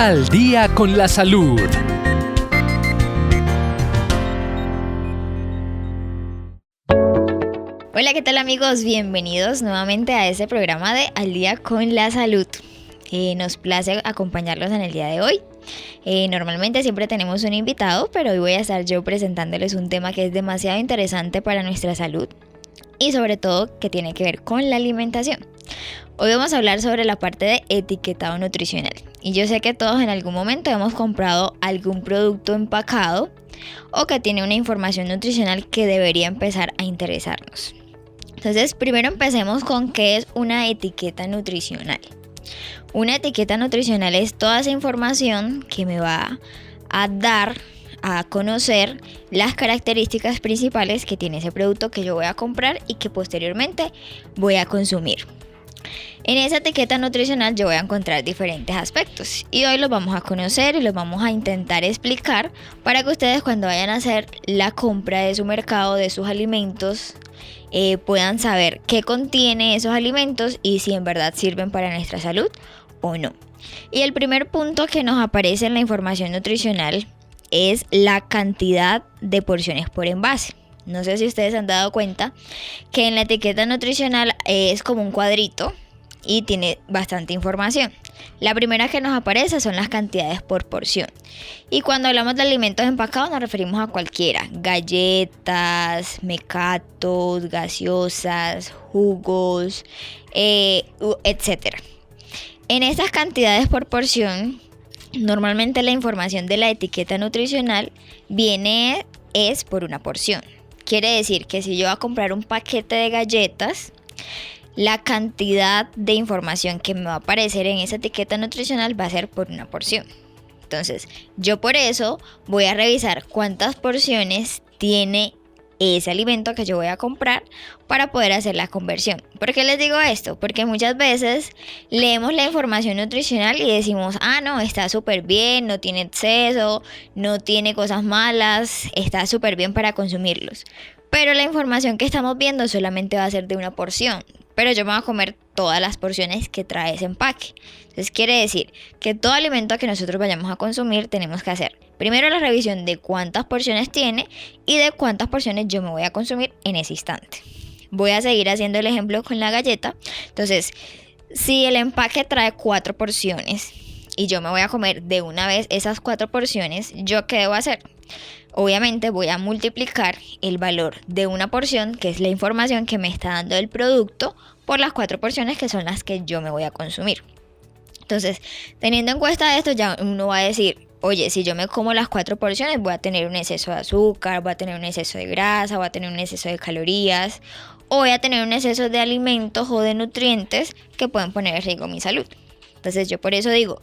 Al día con la salud. Hola, ¿qué tal amigos? Bienvenidos nuevamente a este programa de Al día con la salud. Nos place acompañarlos en el día de hoy. Normalmente siempre tenemos un invitado, pero hoy voy a estar yo presentándoles un tema que es demasiado interesante para nuestra salud y sobre todo que tiene que ver con la alimentación. Hoy vamos a hablar sobre la parte de etiquetado nutricional. Y yo sé que todos en algún momento hemos comprado algún producto empacado o que tiene una información nutricional que debería empezar a interesarnos. Entonces, primero empecemos con qué es una etiqueta nutricional. Una etiqueta nutricional es toda esa información que me va a dar a conocer las características principales que tiene ese producto que yo voy a comprar y que posteriormente voy a consumir. En esa etiqueta nutricional yo voy a encontrar diferentes aspectos y hoy los vamos a conocer y los vamos a intentar explicar para que ustedes cuando vayan a hacer la compra de su mercado, de sus alimentos, puedan saber qué contiene esos alimentos y si en verdad sirven para nuestra salud o no. Y el primer punto que nos aparece en la información nutricional es la cantidad de porciones por envase. No sé si ustedes se han dado cuenta que en la etiqueta nutricional es como un cuadrito y tiene bastante información. La primera que nos aparece son las cantidades por porción. Y cuando hablamos de alimentos empacados nos referimos a cualquiera. Galletas, mecatos, gaseosas, jugos, etc. En estas cantidades por porción, normalmente la información de la etiqueta nutricional es por una porción. Quiere decir que si yo voy a comprar un paquete de galletas, la cantidad de información que me va a aparecer en esa etiqueta nutricional va a ser por una porción. Entonces, yo por eso voy a revisar cuántas porciones tiene ese alimento que yo voy a comprar para poder hacer la conversión. ¿Por qué les digo esto? Porque muchas veces leemos la información nutricional y decimos, no, está súper bien, no tiene exceso, no tiene cosas malas, está súper bien para consumirlos. Pero la información que estamos viendo solamente va a ser de una porción. Pero yo me voy a comer todas las porciones que trae ese empaque. Entonces quiere decir que todo alimento que nosotros vayamos a consumir tenemos que hacer primero la revisión de cuántas porciones tiene y de cuántas porciones yo me voy a consumir en ese instante. Voy a seguir haciendo el ejemplo con la galleta. Entonces, si el empaque trae 4 porciones y yo me voy a comer de una vez esas 4 porciones, ¿yo qué debo hacer? Obviamente voy a multiplicar el valor de una porción, que es la información que me está dando el producto, por las 4 porciones que son las que yo me voy a consumir. Entonces, teniendo en cuenta esto, ya uno va a decir, oye, si yo me como las 4 porciones voy a tener un exceso de azúcar, voy a tener un exceso de grasa, voy a tener un exceso de calorías, o voy a tener un exceso de alimentos o de nutrientes que pueden poner en riesgo mi salud. Entonces, yo por eso digo,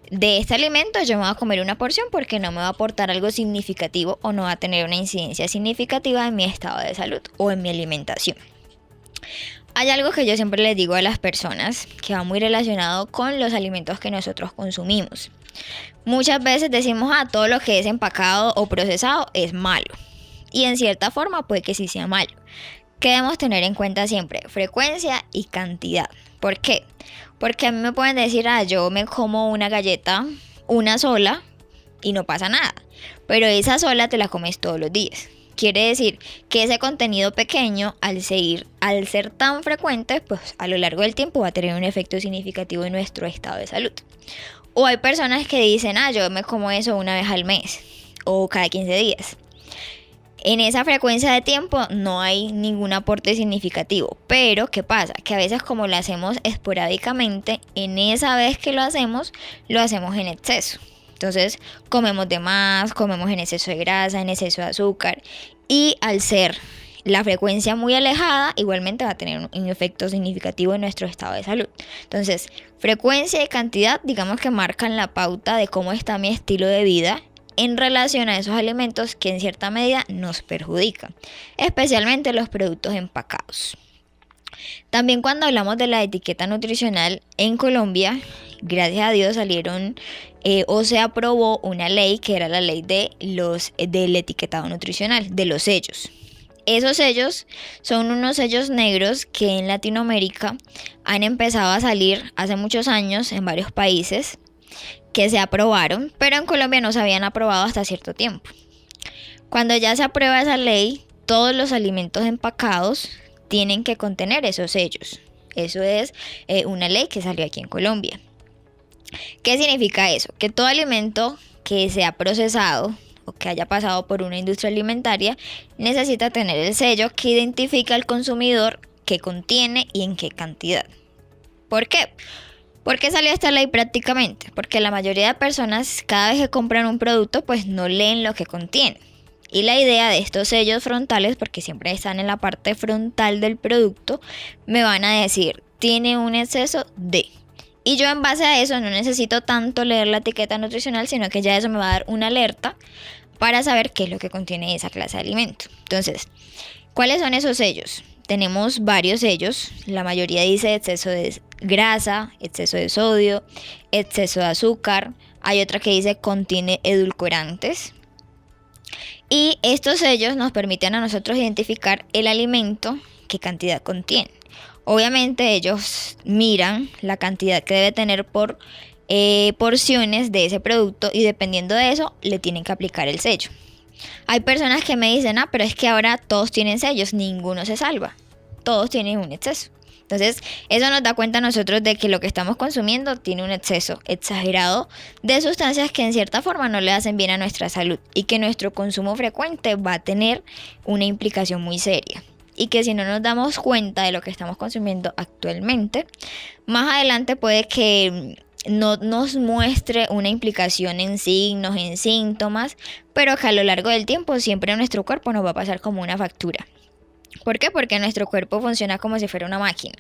de este alimento yo me voy a comer una porción porque no me va a aportar algo significativo o no va a tener una incidencia significativa en mi estado de salud o en mi alimentación. Hay algo que yo siempre les digo a las personas que va muy relacionado con los alimentos que nosotros consumimos. Muchas veces decimos, todo lo que es empacado o procesado es malo. Y en cierta forma puede que sí sea malo. ¿Qué debemos tener en cuenta siempre? Frecuencia y cantidad. ¿Por qué? Porque a mí me pueden decir, yo me como una galleta, una sola, y no pasa nada. Pero esa sola te la comes todos los días. Quiere decir que ese contenido pequeño, al ser tan frecuente, pues a lo largo del tiempo va a tener un efecto significativo en nuestro estado de salud. O hay personas que dicen, yo me como eso una vez al mes o cada 15 días. En esa frecuencia de tiempo no hay ningún aporte significativo. Pero, ¿qué pasa? Que a veces como lo hacemos esporádicamente, en esa vez que lo hacemos en exceso. Entonces, comemos de más, comemos en exceso de grasa, en exceso de azúcar. Y al ser la frecuencia muy alejada, igualmente va a tener un efecto significativo en nuestro estado de salud. Entonces, frecuencia y cantidad, digamos que marcan la pauta de cómo está mi estilo de vida en relación a esos alimentos que en cierta medida nos perjudican, especialmente los productos empacados. También cuando hablamos de la etiqueta nutricional en Colombia, gracias a Dios salieron o se aprobó una ley que era la ley del etiquetado nutricional, de los sellos. Esos sellos son unos sellos negros que en Latinoamérica han empezado a salir hace muchos años en varios países que se aprobaron, pero en Colombia no se habían aprobado hasta cierto tiempo. Cuando ya se aprueba esa ley, todos los alimentos empacados tienen que contener esos sellos. Eso es una ley que salió aquí en Colombia. ¿Qué significa eso? Que todo alimento que sea procesado o que haya pasado por una industria alimentaria necesita tener el sello que identifica al consumidor qué contiene y en qué cantidad. ¿Por qué? ¿Por qué salió esta ley prácticamente? Porque la mayoría de personas cada vez que compran un producto pues no leen lo que contiene. Y la idea de estos sellos frontales, porque siempre están en la parte frontal del producto, me van a decir, tiene un exceso de. Y yo en base a eso no necesito tanto leer la etiqueta nutricional, sino que ya eso me va a dar una alerta para saber qué es lo que contiene esa clase de alimento. Entonces, ¿cuáles son esos sellos? Tenemos varios sellos, la mayoría dice exceso de grasa, exceso de sodio, exceso de azúcar, hay otra que dice contiene edulcorantes. Y estos sellos nos permiten a nosotros identificar el alimento, qué cantidad contiene. Obviamente ellos miran la cantidad que debe tener por porciones de ese producto y dependiendo de eso le tienen que aplicar el sello. Hay personas que me dicen, pero es que ahora todos tienen sellos, ninguno se salva, todos tienen un exceso. Entonces eso nos da cuenta a nosotros de que lo que estamos consumiendo tiene un exceso exagerado de sustancias que en cierta forma no le hacen bien a nuestra salud y que nuestro consumo frecuente va a tener una implicación muy seria. Y que si no nos damos cuenta de lo que estamos consumiendo actualmente, más adelante puede que no nos muestre una implicación en signos, en síntomas, pero que a lo largo del tiempo siempre nuestro cuerpo nos va a pasar como una factura. ¿Por qué? Porque nuestro cuerpo funciona como si fuera una máquina.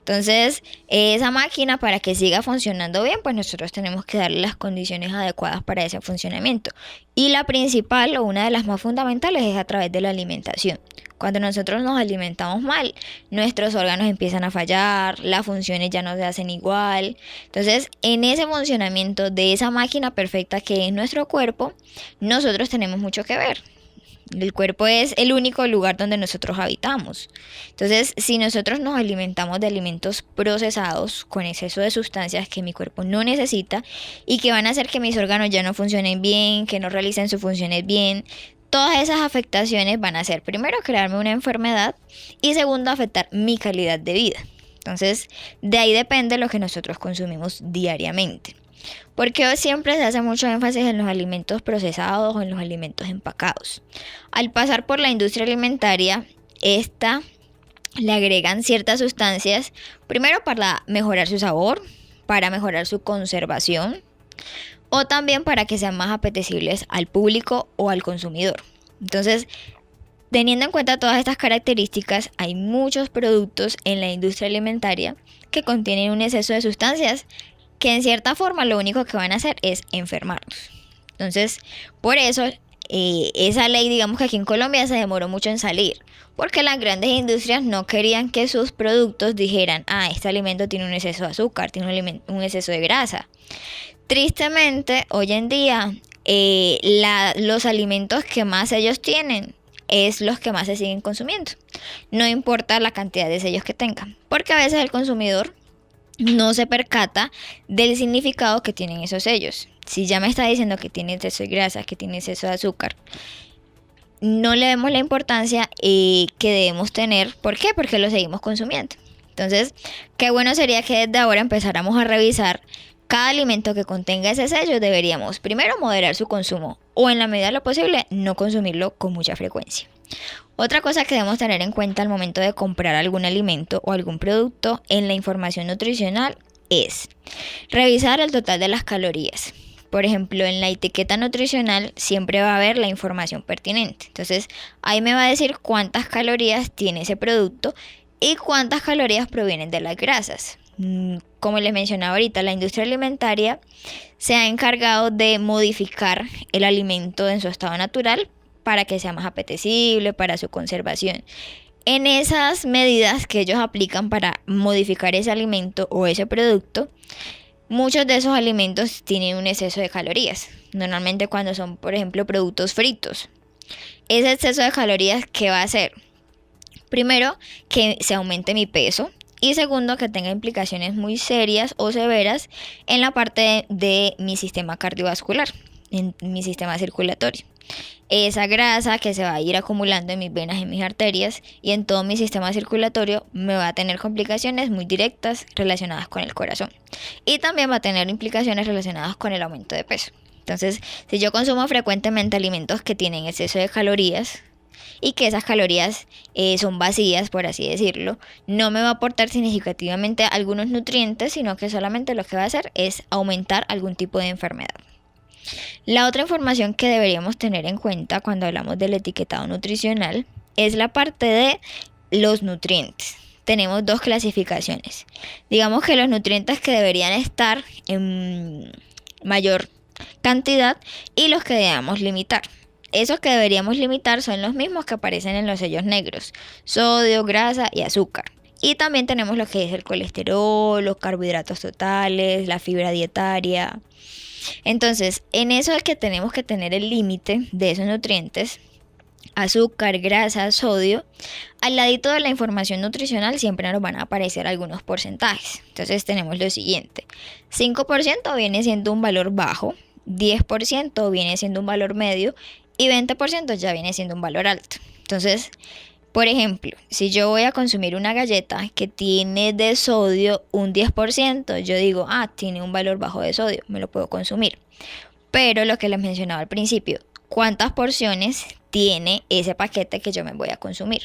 Entonces, esa máquina para que siga funcionando bien, pues nosotros tenemos que darle las condiciones adecuadas para ese funcionamiento. Y la principal o una de las más fundamentales es a través de la alimentación. Cuando nosotros nos alimentamos mal, nuestros órganos empiezan a fallar, las funciones ya no se hacen igual. Entonces, en ese funcionamiento de esa máquina perfecta que es nuestro cuerpo, nosotros tenemos mucho que ver. El cuerpo es el único lugar donde nosotros habitamos. Entonces, si nosotros nos alimentamos de alimentos procesados con exceso de sustancias que mi cuerpo no necesita y que van a hacer que mis órganos ya no funcionen bien, que no realicen sus funciones bien, todas esas afectaciones van a hacer, primero, crearme una enfermedad y segundo, afectar mi calidad de vida. Entonces, de ahí depende lo que nosotros consumimos diariamente. Porque hoy siempre se hace mucho énfasis en los alimentos procesados o en los alimentos empacados. Al pasar por la industria alimentaria, esta le agregan ciertas sustancias, primero para mejorar su sabor, para mejorar su conservación, o también para que sean más apetecibles al público o al consumidor. Entonces, teniendo en cuenta todas estas características, hay muchos productos en la industria alimentaria que contienen un exceso de sustancias que en cierta forma lo único que van a hacer es enfermarnos. Entonces, por eso esa ley, digamos que aquí en Colombia se demoró mucho en salir, porque las grandes industrias no querían que sus productos dijeran, este alimento tiene un exceso de azúcar, tiene un exceso de grasa. Tristemente, hoy en día, los alimentos que más sellos tienen es los que más se siguen consumiendo. No importa la cantidad de sellos que tengan, porque a veces el consumidor no se percata del significado que tienen esos sellos. Si ya me está diciendo que tiene exceso de grasa, que tiene exceso de azúcar, no le vemos la importancia que debemos tener. ¿Por qué? Porque lo seguimos consumiendo. Entonces, qué bueno sería que desde ahora empezáramos a revisar cada alimento que contenga ese sello. Deberíamos primero moderar su consumo o en la medida de lo posible no consumirlo con mucha frecuencia. Otra cosa que debemos tener en cuenta al momento de comprar algún alimento o algún producto en la información nutricional es revisar el total de las calorías. Por ejemplo, en la etiqueta nutricional siempre va a haber la información pertinente. Entonces, ahí me va a decir cuántas calorías tiene ese producto y cuántas calorías provienen de las grasas. Como les mencionaba ahorita, la industria alimentaria se ha encargado de modificar el alimento en su estado natural para que sea más apetecible, para su conservación. En esas medidas que ellos aplican para modificar ese alimento o ese producto, muchos de esos alimentos tienen un exceso de calorías. Normalmente cuando son, por ejemplo, productos fritos. Ese exceso de calorías, ¿qué va a hacer? Primero, que se aumente mi peso Y segundo, que tenga implicaciones muy serias o severas en la parte de mi sistema cardiovascular, en mi sistema circulatorio. Esa grasa que se va a ir acumulando en mis venas, en mis arterias y en todo mi sistema circulatorio me va a tener complicaciones muy directas relacionadas con el corazón. Y también va a tener implicaciones relacionadas con el aumento de peso. Entonces, si yo consumo frecuentemente alimentos que tienen exceso de calorías y que esas calorías son vacías, por así decirlo, no me va a aportar significativamente algunos nutrientes, sino que solamente lo que va a hacer es aumentar algún tipo de enfermedad. La otra información que deberíamos tener en cuenta cuando hablamos del etiquetado nutricional es la parte de los nutrientes. Tenemos dos clasificaciones. Digamos que los nutrientes que deberían estar en mayor cantidad y los que debemos limitar. Esos que deberíamos limitar son los mismos que aparecen en los sellos negros: sodio, grasa y azúcar. Y también tenemos lo que es el colesterol, los carbohidratos totales, la fibra dietaria. Entonces, en eso es que tenemos que tener el límite de esos nutrientes: azúcar, grasa, sodio. Al ladito de la información nutricional siempre nos van a aparecer algunos porcentajes. Entonces tenemos lo siguiente: 5% viene siendo un valor bajo, 10% viene siendo un valor medio y 20% ya viene siendo un valor alto. Entonces, por ejemplo, si yo voy a consumir una galleta que tiene de sodio un 10%, yo digo, tiene un valor bajo de sodio, me lo puedo consumir. Pero lo que les mencionaba al principio, ¿cuántas porciones tiene ese paquete que yo me voy a consumir?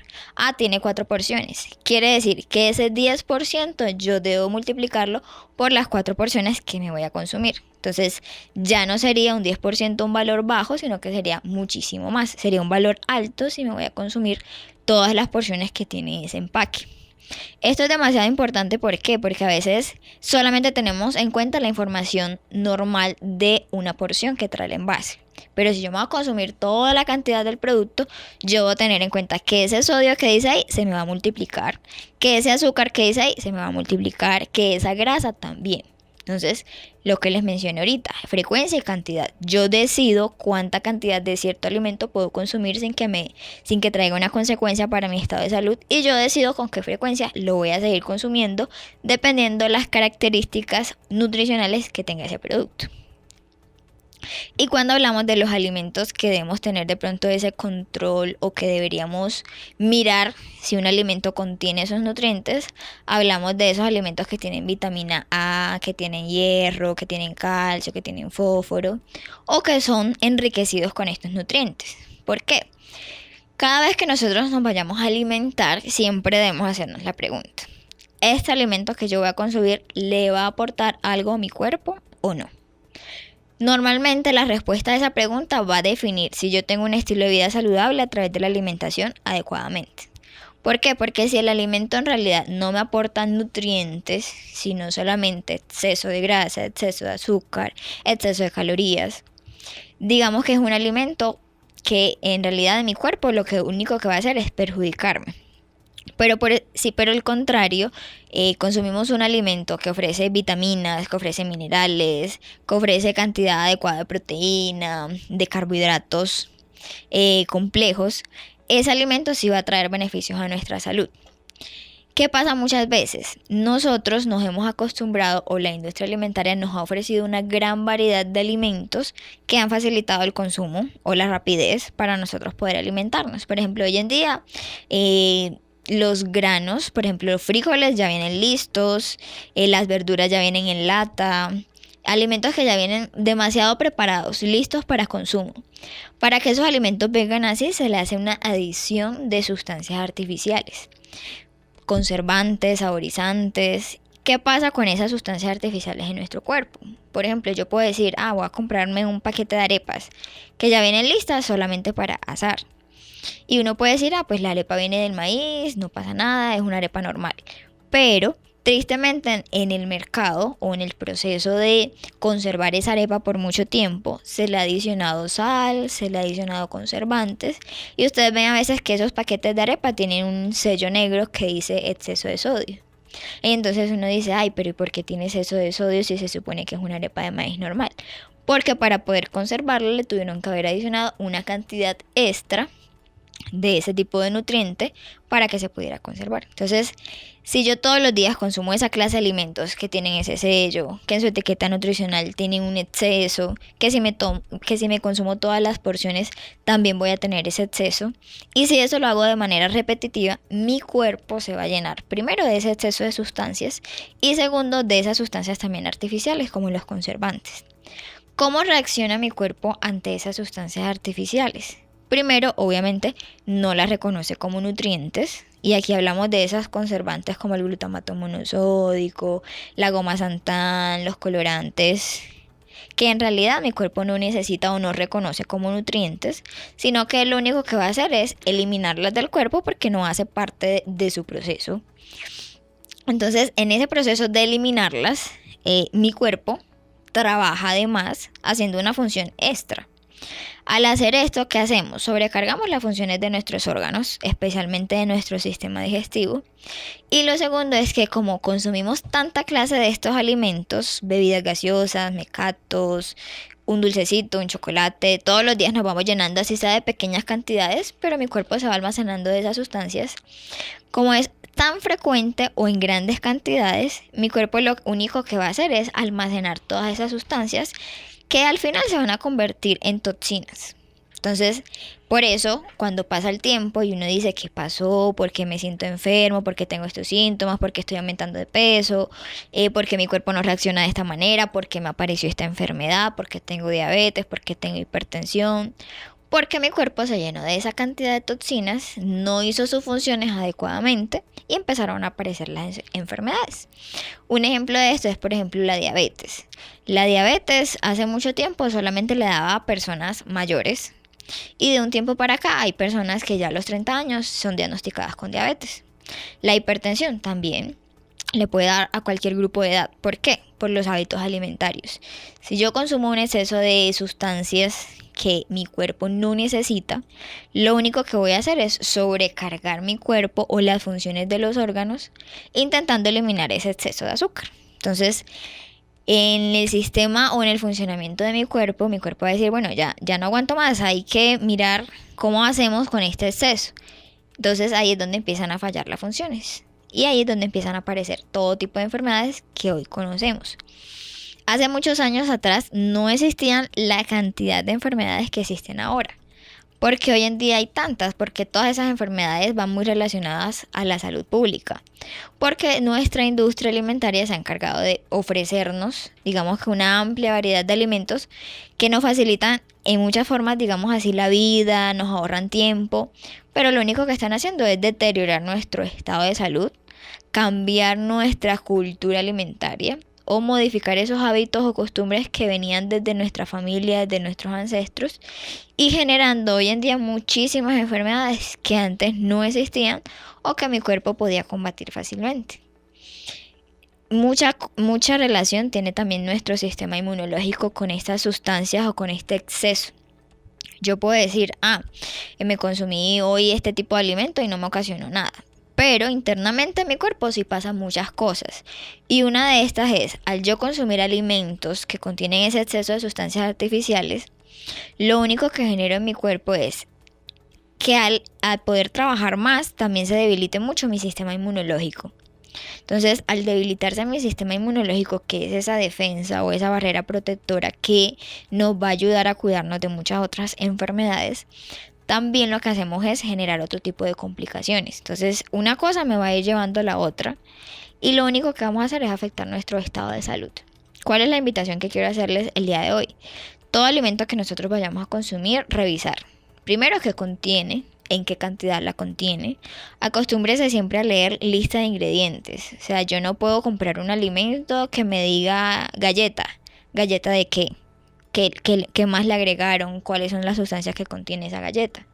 Tiene 4 porciones. Quiere decir que ese 10% yo debo multiplicarlo por las 4 porciones que me voy a consumir. Entonces ya no sería un 10% un valor bajo, sino que sería muchísimo más. Sería un valor alto si me voy a consumir todas las porciones que tiene ese empaque. Esto es demasiado importante. ¿Por qué? Porque a veces solamente tenemos en cuenta la información normal de una porción que trae el envase. Pero si yo me voy a consumir toda la cantidad del producto, yo voy a tener en cuenta que ese sodio que dice ahí se me va a multiplicar, que ese azúcar que dice ahí se me va a multiplicar, que esa grasa también. Entonces, lo que les mencioné ahorita, frecuencia y cantidad. Yo decido cuánta cantidad de cierto alimento puedo consumir sin que traiga una consecuencia para mi estado de salud, y yo decido con qué frecuencia lo voy a seguir consumiendo dependiendo de las características nutricionales que tenga ese producto. Y cuando hablamos de los alimentos que debemos tener de pronto ese control o que deberíamos mirar si un alimento contiene esos nutrientes, hablamos de esos alimentos que tienen vitamina A, que tienen hierro, que tienen calcio, que tienen fósforo o que son enriquecidos con estos nutrientes. ¿Por qué? Cada vez que nosotros nos vayamos a alimentar, siempre debemos hacernos la pregunta: ¿este alimento que yo voy a consumir le va a aportar algo a mi cuerpo o no? Normalmente la respuesta a esa pregunta va a definir si yo tengo un estilo de vida saludable a través de la alimentación adecuadamente. ¿Por qué? Porque si el alimento en realidad no me aporta nutrientes, sino solamente exceso de grasa, exceso de azúcar, exceso de calorías, digamos que es un alimento que en realidad en mi cuerpo lo único que va a hacer es perjudicarme. Pero por el contrario, consumimos un alimento que ofrece vitaminas, que ofrece minerales, que ofrece cantidad adecuada de proteína, de carbohidratos complejos, ese alimento sí va a traer beneficios a nuestra salud. ¿Qué pasa muchas veces? Nosotros nos hemos acostumbrado, o la industria alimentaria nos ha ofrecido una gran variedad de alimentos que han facilitado el consumo o la rapidez para nosotros poder alimentarnos. Por ejemplo, hoy en día los granos, por ejemplo, los frijoles ya vienen listos, las verduras ya vienen en lata, alimentos que ya vienen demasiado preparados, listos para consumo. Para que esos alimentos vengan así, se le hace una adición de sustancias artificiales, conservantes, saborizantes. ¿Qué pasa con esas sustancias artificiales en nuestro cuerpo? Por ejemplo, yo puedo decir, voy a comprarme un paquete de arepas que ya vienen listas solamente para asar. Y uno puede decir, pues la arepa viene del maíz, no pasa nada, es una arepa normal. Pero tristemente en el mercado o en el proceso de conservar esa arepa por mucho tiempo, se le ha adicionado sal, se le ha adicionado conservantes. Y ustedes ven a veces que esos paquetes de arepa tienen un sello negro que dice exceso de sodio. Y entonces uno dice, pero ¿y por qué tiene exceso de sodio si se supone que es una arepa de maíz normal? Porque para poder conservarlo le tuvieron que haber adicionado una cantidad extra de ese tipo de nutriente para que se pudiera conservar. Entonces, si yo todos los días consumo esa clase de alimentos que tienen ese sello, que en su etiqueta nutricional tienen un exceso, que si me consumo todas las porciones también voy a tener ese exceso, y si eso lo hago de manera repetitiva, mi cuerpo se va a llenar primero de ese exceso de sustancias y segundo de esas sustancias también artificiales como los conservantes. ¿Cómo reacciona mi cuerpo ante esas sustancias artificiales? Primero, obviamente, no las reconoce como nutrientes. Y aquí hablamos de esas conservantes como el glutamato monosódico, la goma xantán, los colorantes, que en realidad mi cuerpo no necesita o no reconoce como nutrientes, sino que lo único que va a hacer es eliminarlas del cuerpo porque no hace parte de su proceso. Entonces, en ese proceso de eliminarlas, mi cuerpo trabaja además haciendo una función extra. Al hacer esto, ¿qué hacemos? Sobrecargamos las funciones de nuestros órganos, especialmente de nuestro sistema digestivo. Y lo segundo es que como consumimos tanta clase de estos alimentos, bebidas gaseosas, mecatos, un dulcecito, un chocolate, todos los días nos vamos llenando así sea de pequeñas cantidades, pero mi cuerpo se va almacenando de esas sustancias. Como es tan frecuente o en grandes cantidades, mi cuerpo lo único que va a hacer es almacenar todas esas sustancias que al final se van a convertir en toxinas. Entonces, por eso, cuando pasa el tiempo y uno dice qué pasó, por qué me siento enfermo, por qué tengo estos síntomas, por qué estoy aumentando de peso, por qué mi cuerpo no reacciona de esta manera, por qué me apareció esta enfermedad, por qué tengo diabetes, por qué tengo hipertensión, porque mi cuerpo se llenó de esa cantidad de toxinas, no hizo sus funciones adecuadamente y empezaron a aparecer las enfermedades. Un ejemplo de esto es, por ejemplo, la diabetes. La diabetes hace mucho tiempo solamente le daba a personas mayores y de un tiempo para acá hay personas que ya a los 30 años son diagnosticadas con diabetes. La hipertensión también le puede dar a cualquier grupo de edad. ¿Por qué? Por los hábitos alimentarios. Si yo consumo un exceso de sustancias que mi cuerpo no necesita, lo único que voy a hacer es sobrecargar mi cuerpo o las funciones de los órganos intentando eliminar ese exceso de azúcar. Entonces, en el sistema o en el funcionamiento de mi cuerpo va a decir, bueno, ya no aguanto más, hay que mirar cómo hacemos con este exceso. Entonces ahí es donde empiezan a fallar las funciones y ahí es donde empiezan a aparecer todo tipo de enfermedades que hoy conocemos. Hace muchos años atrás no existían la cantidad de enfermedades que existen ahora. Porque hoy en día hay tantas, porque todas esas enfermedades van muy relacionadas a la salud pública. Porque nuestra industria alimentaria se ha encargado de ofrecernos, digamos que una amplia variedad de alimentos que nos facilitan en muchas formas, digamos así, la vida, nos ahorran tiempo, pero lo único que están haciendo es deteriorar nuestro estado de salud, cambiar nuestra cultura alimentaria o modificar esos hábitos o costumbres que venían desde nuestra familia, desde nuestros ancestros y generando hoy en día muchísimas enfermedades que antes no existían o que mi cuerpo podía combatir fácilmente. Mucha relación tiene también nuestro sistema inmunológico con estas sustancias o con este exceso. Yo puedo decir, me consumí hoy este tipo de alimento y no me ocasionó nada. Pero internamente en mi cuerpo sí pasan muchas cosas. Y una de estas es, al yo consumir alimentos que contienen ese exceso de sustancias artificiales, lo único que genero en mi cuerpo es que al poder trabajar más, también se debilite mucho mi sistema inmunológico. Entonces, al debilitarse mi sistema inmunológico, que es esa defensa o esa barrera protectora que nos va a ayudar a cuidarnos de muchas otras enfermedades, también lo que hacemos es generar otro tipo de complicaciones. Entonces, una cosa me va a ir llevando a la otra y lo único que vamos a hacer es afectar nuestro estado de salud. ¿Cuál es la invitación que quiero hacerles el día de hoy? Todo alimento que nosotros vayamos a consumir, revisar. Primero, qué contiene, en qué cantidad la contiene. Acostúmbrese siempre a leer lista de ingredientes. O sea, yo no puedo comprar un alimento que me diga galleta. ¿Galleta de qué? ¿Qué más le agregaron? ¿Cuáles son las sustancias que contiene esa galleta?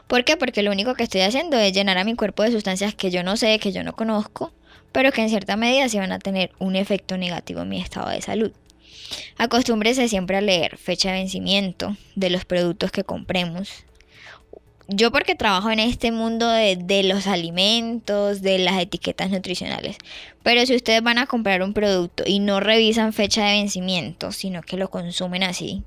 ¿Por qué? Porque lo único que estoy haciendo es llenar a mi cuerpo de sustancias que yo no sé, que yo no conozco, pero que en cierta medida sí van a tener un efecto negativo en mi estado de salud. Acostúmbrese siempre a leer fecha de vencimiento de los productos que compremos. Yo porque trabajo en este mundo de los alimentos, de las etiquetas nutricionales. Pero si ustedes van a comprar un producto y no revisan fecha de vencimiento, sino que lo consumen así,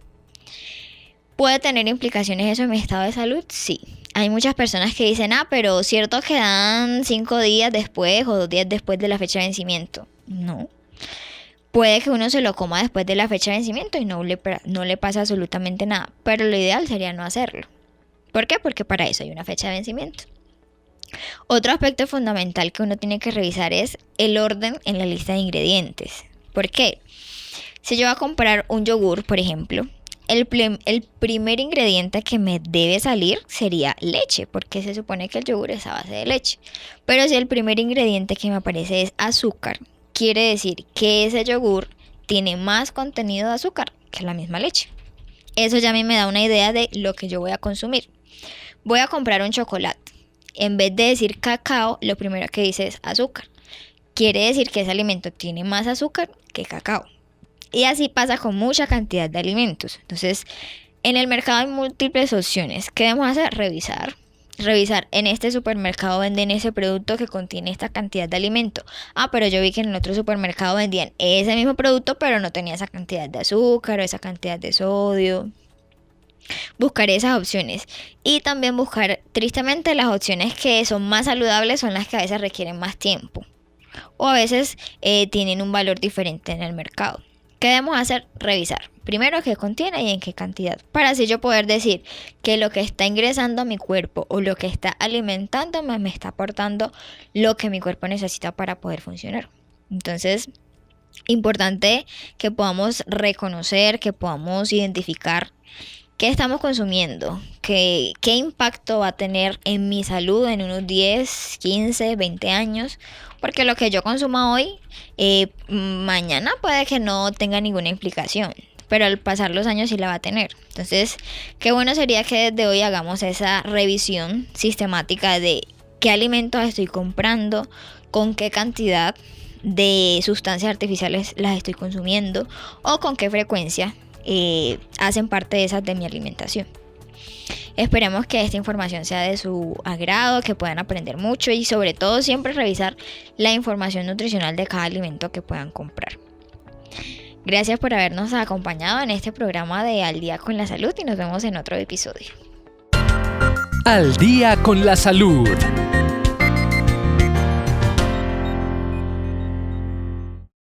¿puede tener implicaciones eso en mi estado de salud? Sí. Hay muchas personas que dicen, pero cierto que dan 5 días después o 2 días después de la fecha de vencimiento. No. Puede que uno se lo coma después de la fecha de vencimiento y no le pasa absolutamente nada. Pero lo ideal sería no hacerlo. ¿Por qué? Porque para eso hay una fecha de vencimiento. Otro aspecto fundamental que uno tiene que revisar es el orden en la lista de ingredientes. ¿Por qué? Si yo voy a comprar un yogur, por ejemplo, el primer ingrediente que me debe salir sería leche, porque se supone que el yogur es a base de leche. Pero si el primer ingrediente que me aparece es azúcar, quiere decir que ese yogur tiene más contenido de azúcar que la misma leche. Eso ya a mí me da una idea de lo que yo voy a consumir. Voy a comprar un chocolate. En vez de decir cacao, lo primero que dice es azúcar. Quiere decir que ese alimento tiene más azúcar que cacao. Y así pasa con mucha cantidad de alimentos. Entonces, en el mercado hay múltiples opciones. ¿Qué debemos hacer? Revisar, en este supermercado venden ese producto que contiene esta cantidad de alimento. Pero yo vi que en el otro supermercado vendían ese mismo producto, pero no tenía esa cantidad de azúcar o esa cantidad de sodio. Buscar esas opciones y también buscar, tristemente, las opciones que son más saludables son las que a veces requieren más tiempo o a veces tienen un valor diferente en el mercado. ¿Qué debemos hacer? Revisar primero qué contiene y en qué cantidad, para así yo poder decir que lo que está ingresando a mi cuerpo o lo que está alimentándome me está aportando lo que mi cuerpo necesita para poder funcionar. Entonces, importante que podamos reconocer, que podamos identificar qué estamos consumiendo, qué impacto va a tener en mi salud en unos 10, 15, 20 años, porque lo que yo consuma hoy, mañana puede que no tenga ninguna implicación, pero al pasar los años sí la va a tener. Entonces, qué bueno sería que desde hoy hagamos esa revisión sistemática de qué alimentos estoy comprando, con qué cantidad de sustancias artificiales las estoy consumiendo o con qué frecuencia hacen parte de esas de mi alimentación. Esperemos que esta información sea de su agrado, que puedan aprender mucho y sobre todo siempre revisar la información nutricional de cada alimento que puedan comprar. Gracias por habernos acompañado en este programa de Al Día con la Salud y nos vemos en otro episodio. Al Día con la Salud.